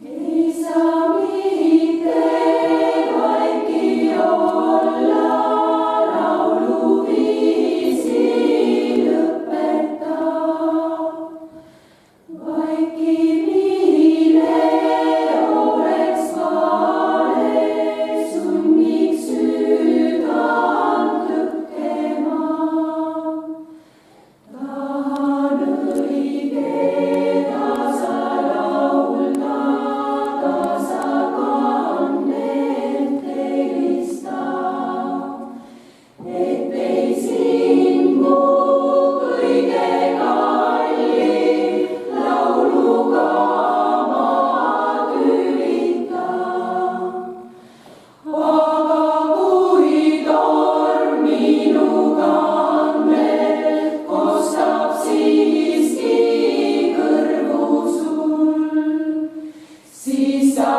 Ei saa mitte vaiki olla, lauluviisi lõpeta. Vaiki viile oleks vale, sunniks südant lõkkema. Tahan õigeda sa laulda, tasa kannelt helista, et ei singu kõige kallim lauluga ma tülita. Aga kui torm minu kandmel kostab siiski kõrvu sul, siis sa